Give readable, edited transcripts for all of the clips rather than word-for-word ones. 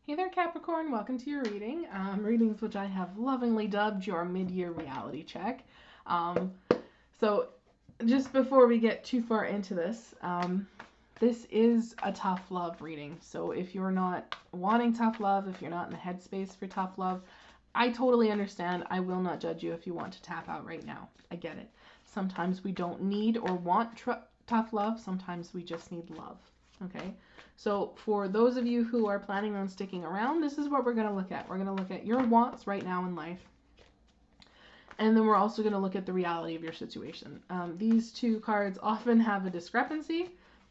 Hey there, Capricorn. Welcome to your reading. Readings which I have lovingly dubbed your mid-year reality check. Um, so, just before we get too far into this, this is a tough love reading. So, if you're not wanting tough love, if you're not in the headspace for tough love, I totally understand. I will not judge you if you want to tap out right now. I get it. Sometimes we don't need or want tough love. Sometimes we just need love. Okay? So for those of you who are planning on sticking around, this is what we're going to look at. We're going to look at your wants right now in life. And then we're also going to look at the reality of your situation. These two cards often have a discrepancy,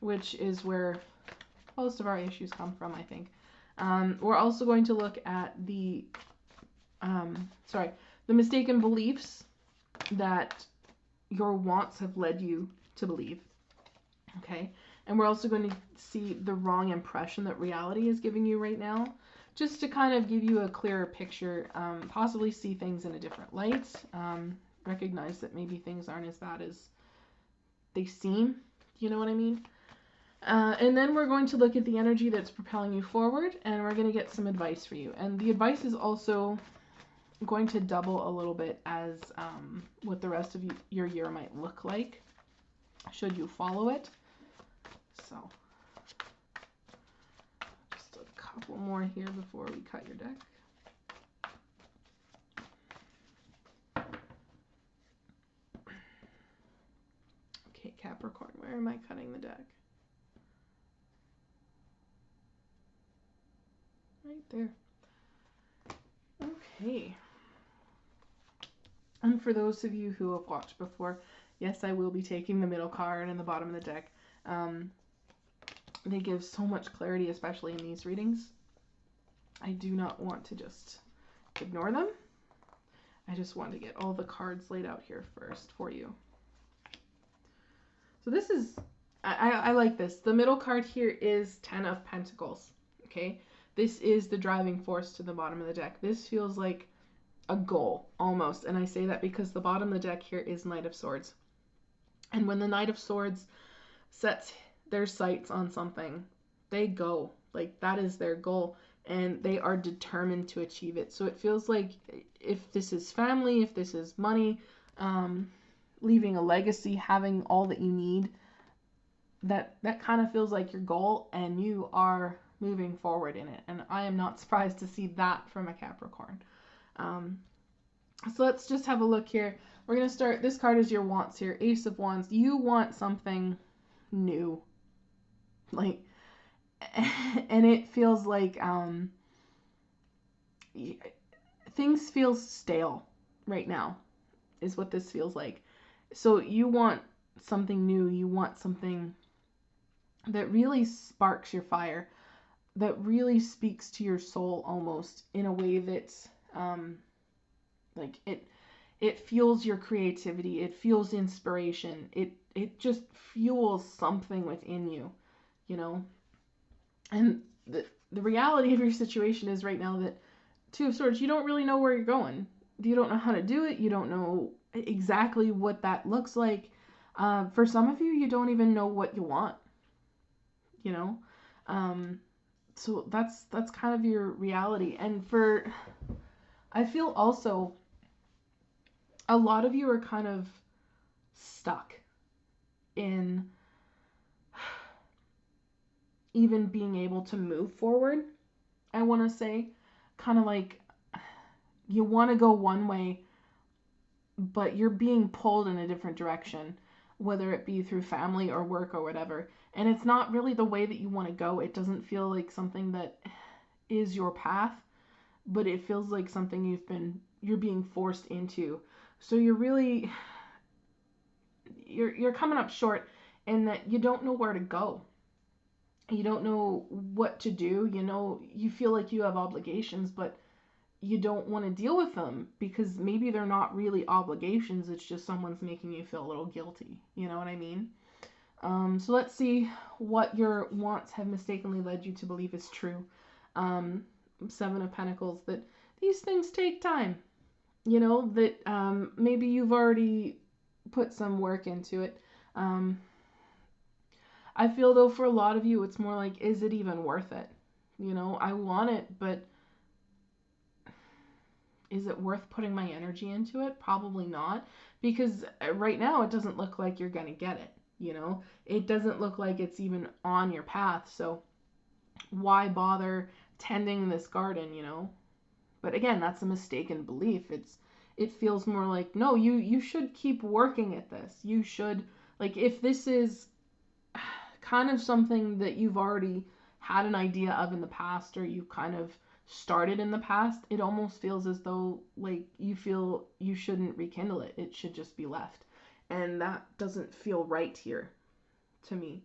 which is where most of our issues come from, I think. We're also going to look at the mistaken beliefs that your wants have led you to believe. Okay? And we're also going to see the wrong impression that reality is giving you right now, just to kind of give you a clearer picture, possibly see things in a different light, recognize that maybe things aren't as bad as they seem, you know what I mean? And then we're going to look at the energy that's propelling you forward, and we're going to get some advice for you. And the advice is also going to double a little bit as what the rest of your year might look like, should you follow it. So, just a couple more here before we cut your deck. Okay, Capricorn, where am I cutting the deck? Right there. Okay. And for those of you who have watched before, yes, I will be taking the middle card and the bottom of the deck. They give so much clarity, especially in these readings. I do not want to just ignore them. I just want to get all the cards laid out here first for you. So this is, I like this. The middle card here is 10 of Pentacles, okay? This is the driving force to the bottom of the deck. This feels like a goal, almost. And I say that because the bottom of the deck here is Knight of Swords. And when the Knight of Swords sets their sights on something, they go. Like, that is their goal. And they are determined to achieve it. So it feels like if this is family, if this is money, leaving a legacy, having all that you need, that kind of feels like your goal, and you are moving forward in it. And I am not surprised to see that from a Capricorn. So let's just have a look here. We're going to start, this card is your wants here, Ace of Wands. You want something new. Like, and it feels like things feel stale right now, is what this feels like. So you want something new. You want something that really sparks your fire, that really speaks to your soul almost in a way that's like it fuels your creativity. It fuels inspiration. It just fuels something within you, you know. And the reality of your situation is right now that Two of Swords, you don't really know where you're going. You don't know how to do it. You don't know exactly what that looks like. For some of you, you don't even know what you want, you know. So that's kind of your reality. And I feel also a lot of you are kind of stuck in even being able to move forward. I want to say, kind of like you want to go one way, but you're being pulled in a different direction, whether it be through family or work or whatever. And it's not really the way that you want to go. It doesn't feel like something that is your path, but it feels like something you're being forced into. So you're coming up short in that you don't know where to go. You don't know what to do. You know, you feel like you have obligations, but you don't want to deal with them because maybe they're not really obligations. It's just someone's making you feel a little guilty. You know what I mean? So let's see what your wants have mistakenly led you to believe is true. Seven of Pentacles, that these things take time. You know, that maybe you've already put some work into it. I feel though for a lot of you, it's more like, is it even worth it? You know, I want it, but is it worth putting my energy into it? Probably not, because right now it doesn't look like you're going to get it. You know, it doesn't look like it's even on your path. So why bother tending this garden, you know? But again, that's a mistaken belief. It feels more like, no, you should keep working at this. You should, like, if this is kind of something that you've already had an idea of in the past, or you kind of started in the past, it almost feels as though like you feel you shouldn't rekindle it. It should just be left. And that doesn't feel right here to me.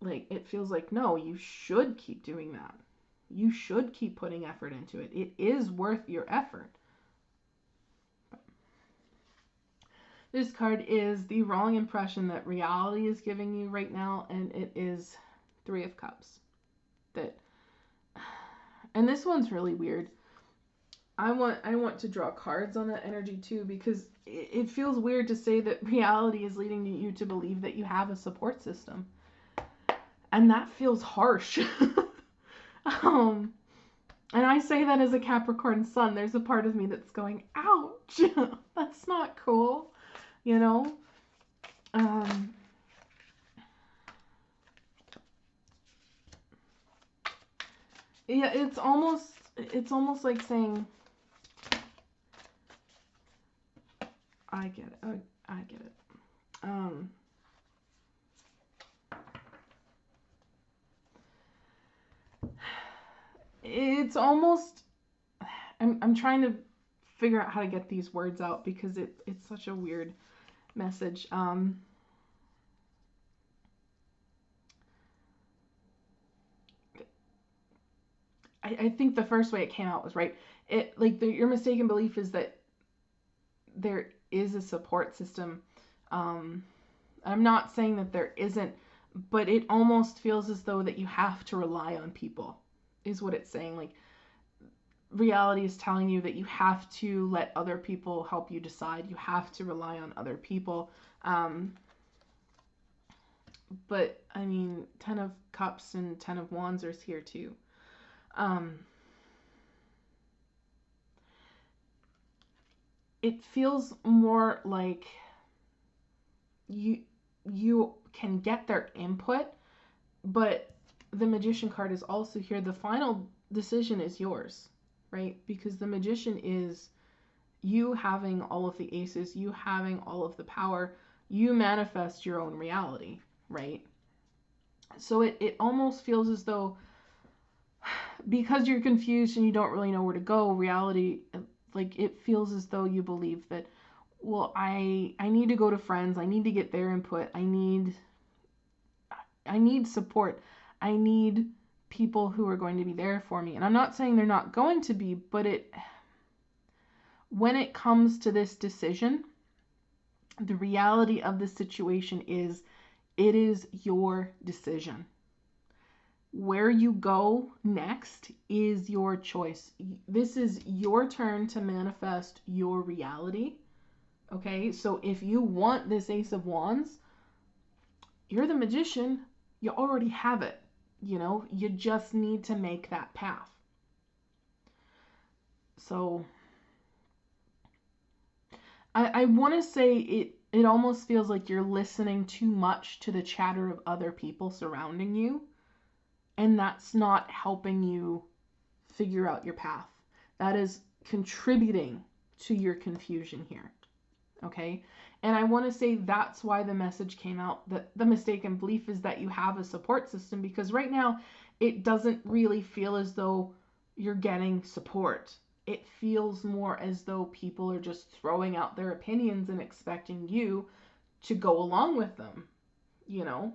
Like, it feels like, no, you should keep doing that. You should keep putting effort into it. It is worth your effort. This card is the wrong impression that reality is giving you right now, and it is Three of Cups. And this one's really weird. I want to draw cards on that energy too, because it feels weird to say that reality is leading you to believe that you have a support system. And that feels harsh. And I say that as a Capricorn sun. There's a part of me that's going, ouch, that's not cool, you know? Yeah, it's almost like saying, I get it. I get it. It's almost, I'm trying to figure out how to get these words out, because it's such a weird message. I think the first way it came out was right. It like your mistaken belief is that there is a support system. I'm not saying that there isn't, but it almost feels as though that you have to rely on people, is what it's saying. Like, reality is telling you that you have to let other people help you decide. You have to rely on other people. But I mean, 10 of Cups and 10 of Wands are here too. It feels more like you can get their input, but the Magician card is also here. The final decision is yours, right? Because the Magician is you having all of the aces, you having all of the power, you manifest your own reality, right? So it almost feels as though, because you're confused and you don't really know where to go, reality, like, it feels as though you believe that, well, I need to go to friends, I need to get their input, I need support, I need people who are going to be there for me. And I'm not saying they're not going to be, but when it comes to this decision, the reality of the situation is it is your decision. Where you go next is your choice. This is your turn to manifest your reality. Okay, so if you want this Ace of Wands, you're the Magician, you already have it. You know, you just need to make that path. So I want to say it almost feels like you're listening too much to the chatter of other people surrounding you, and that's not helping you figure out your path. That is contributing to your confusion here. Okay? And I want to say that's why the message came out, that the mistaken belief is that you have a support system, because right now it doesn't really feel as though you're getting support. It feels more as though people are just throwing out their opinions and expecting you to go along with them, you know?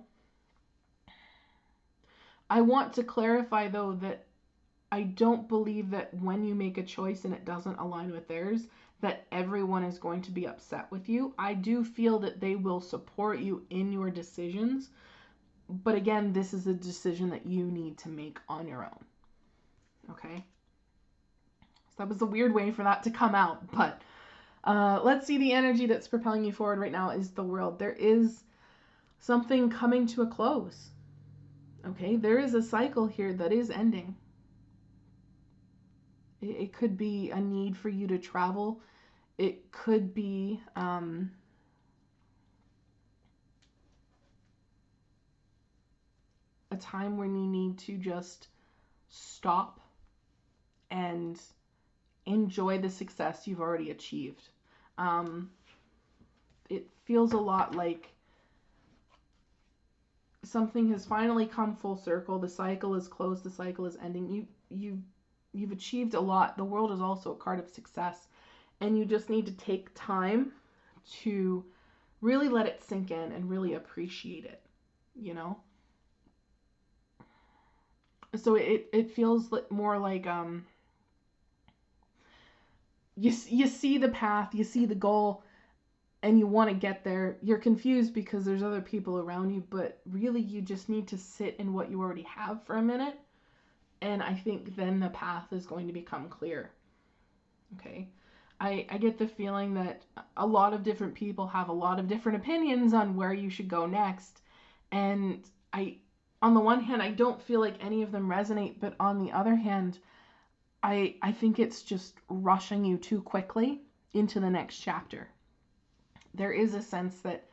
I want to clarify, though, that I don't believe that when you make a choice and it doesn't align with theirs, that everyone is going to be upset with you. I do feel that they will support you in your decisions. But again, this is a decision that you need to make on your own. Okay? So that was a weird way for that to come out. But let's see, the energy that's propelling you forward right now is the World. There is something coming to a close. Okay, there is a cycle here that is ending. It could be a need for you to travel. It could be a time when you need to just stop and enjoy the success you've already achieved. Um, it feels a lot like something has finally come full circle. The cycle is closed. The cycle is ending. You've achieved a lot. The world is also a card of success, and you just need to take time to really let it sink in and really appreciate it. You know. So it feels more like you see the path, you see the goal, and you want to get there. You're confused because there's other people around you, but really you just need to sit in what you already have for a minute, and I think then the path is going to become clear. Okay. I get the feeling that a lot of different people have a lot of different opinions on where you should go next. And on the one hand, I don't feel like any of them resonate, but on the other hand, I think it's just rushing you too quickly into the next chapter. There is a sense that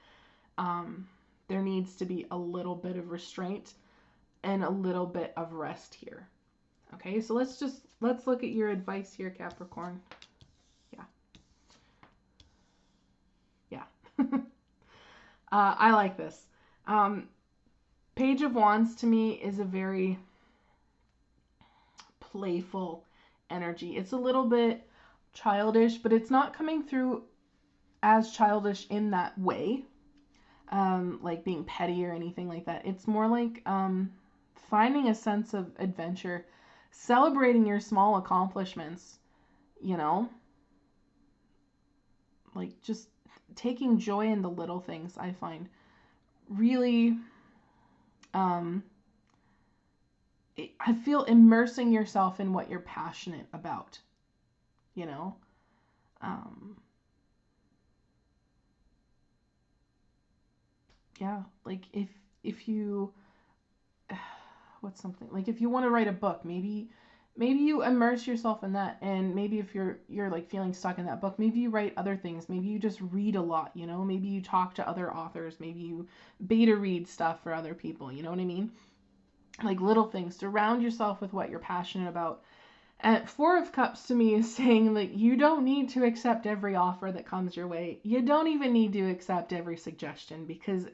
there needs to be a little bit of restraint and a little bit of rest here. Okay, so let's look at your advice here, Capricorn. Yeah. Yeah. I like this. Page of Wands to me is a very playful energy. It's a little bit childish, but it's not coming through as childish in that way, like being petty or anything like that. It's more like finding a sense of adventure, celebrating your small accomplishments, you know, like just taking joy in the little things. I find really, um, I feel immersing yourself in what you're passionate about, you know. Um, yeah, like if you what's something like if you want to write a book, maybe you immerse yourself in that, and maybe if you're like feeling stuck in that book, maybe you write other things, maybe you just read a lot, you know, maybe you talk to other authors, maybe you beta read stuff for other people, you know what I mean? Like little things. Surround yourself with what you're passionate about. And Four of Cups to me is saying that you don't need to accept every offer that comes your way. You don't even need to accept every suggestion, because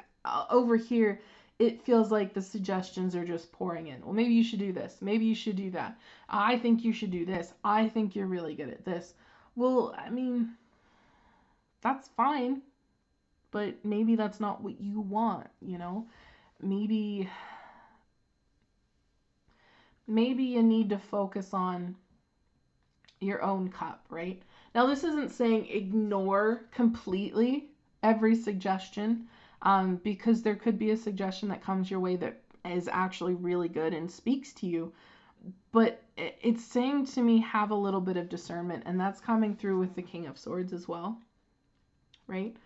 over here it feels like the suggestions are just pouring in. Well, maybe you should do this. Maybe you should do that. I think you should do this. I think you're really good at this. Well, I mean, that's fine, but maybe that's not what you want, you know? Maybe maybe you need to focus on your own cup, right? Now, this isn't saying ignore completely every suggestion, because there could be a suggestion that comes your way that is actually really good and speaks to you. But it's saying to me, have a little bit of discernment, and that's coming through with the King of Swords as well, right?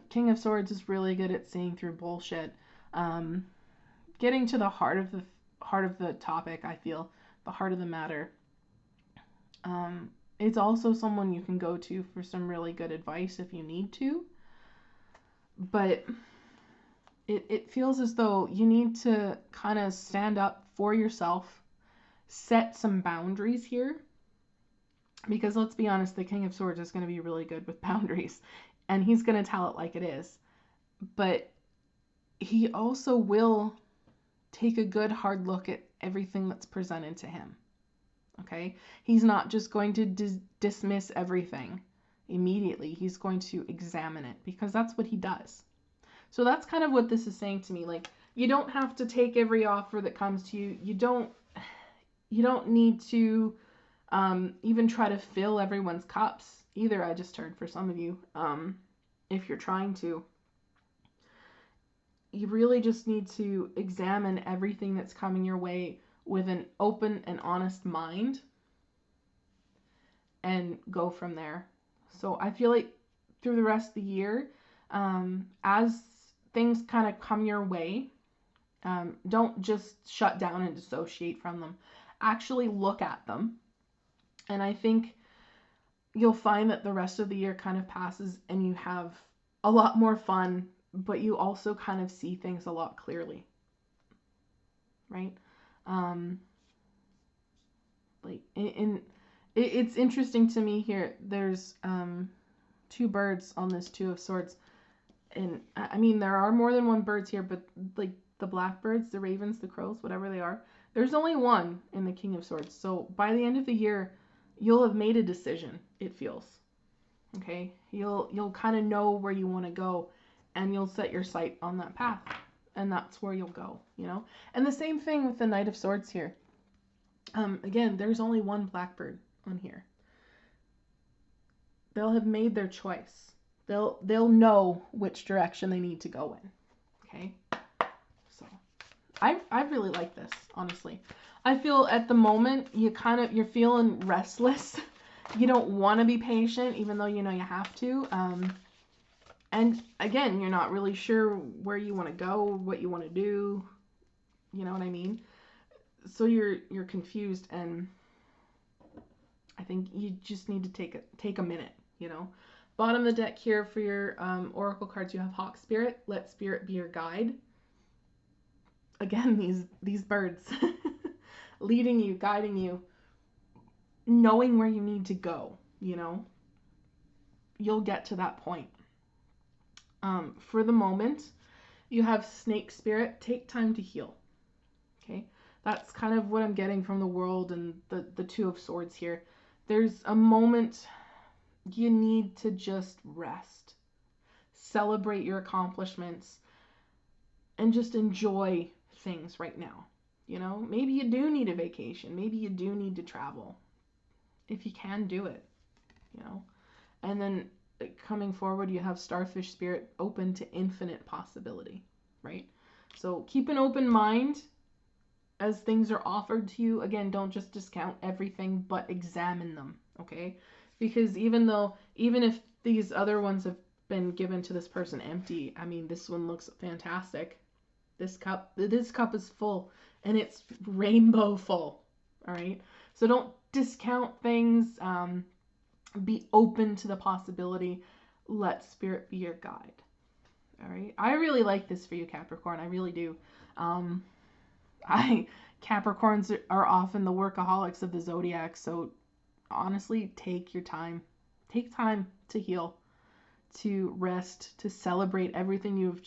King of Swords is really good at seeing through bullshit, um, getting to the heart of the topic. I feel the heart of the matter. It's also someone you can go to for some really good advice if you need to. But it feels as though you need to kind of stand up for yourself, set some boundaries here. Because let's be honest, the King of Swords is going to be really good with boundaries. And he's going to tell it like it is. But he also will take a good hard look at everything that's presented to him. Okay? He's not just going to dismiss everything immediately. He's going to examine it, because that's what he does. So that's kind of what this is saying to me. Like, you don't have to take every offer that comes to you. You don't need to even try to fill everyone's cups either. I just heard for some of you, if you're trying to. You really just need to examine everything that's coming your way with an open and honest mind and go from there. So I feel like through the rest of the year, as things kind of come your way, Don't just shut down and dissociate from them. Actually look at them. And I think you'll find that the rest of the year kind of passes and you have a lot more fun, but you also kind of see things a lot clearly, right? Um, it's interesting to me here. There's two birds on this Two of Swords, and I mean there are more than one birds here, but like the blackbirds, the ravens, the crows, whatever they are, there's only one in the King of Swords. So by the end of the year, you'll have made a decision. It feels okay. You'll kind of know where you want to go, and you'll set your sight on that path, and that's where you'll go. You know, and the same thing with the Knight of Swords here. Again, there's only one blackbird on here. They'll have made their choice. They'll know which direction they need to go in. Okay? So I really like this, honestly. I feel at the moment you're feeling restless. You don't want to be patient, even though you know you have to. And again, you're not really sure where you want to go, what you want to do. You know what I mean? So you're confused, and I think you just need to take a minute, you know. Bottom of the deck here for your oracle cards, you have Hawk Spirit. Let Spirit be your guide. Again, these birds leading you, guiding you, knowing where you need to go, you know. You'll get to that point. For the moment, you have Snake Spirit. Take time to heal. Okay, that's kind of what I'm getting from the world and the Two of Swords here. There's a moment you need to just rest, celebrate your accomplishments, and just enjoy things right now. You know, maybe you do need a vacation. Maybe you do need to travel. If you can, do it. You know, and then coming forward, you have Starfish Spirit, open to infinite possibility, right? So keep an open mind as things are offered to you. Again, don't just discount everything, but examine them, okay? Because even if these other ones have been given to this person empty, I mean, this one looks fantastic. This cup is full, and it's rainbow full, all right? So don't discount things. Be open to the possibility. Let Spirit be your guide, all right? I really like this for you, Capricorn. I really do. Capricorns are often the workaholics of the zodiac, so honestly, take your time. Take time to heal, to rest, to celebrate everything you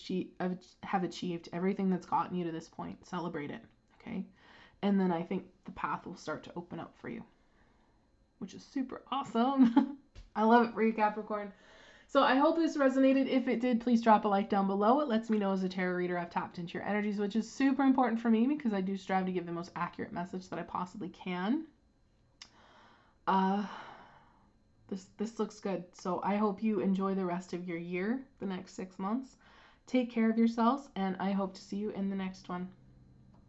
have achieved, everything that's gotten you to this point. Celebrate it, okay? And then I think the path will start to open up for you, which is super awesome. I love it for you, Capricorn. So I hope this resonated. If it did, please drop a like down below. It lets me know as a tarot reader I've tapped into your energies, which is super important for me because I do strive to give the most accurate message that I possibly can. This looks good. So I hope you enjoy the rest of your year, the next 6 months. Take care of yourselves, and I hope to see you in the next one.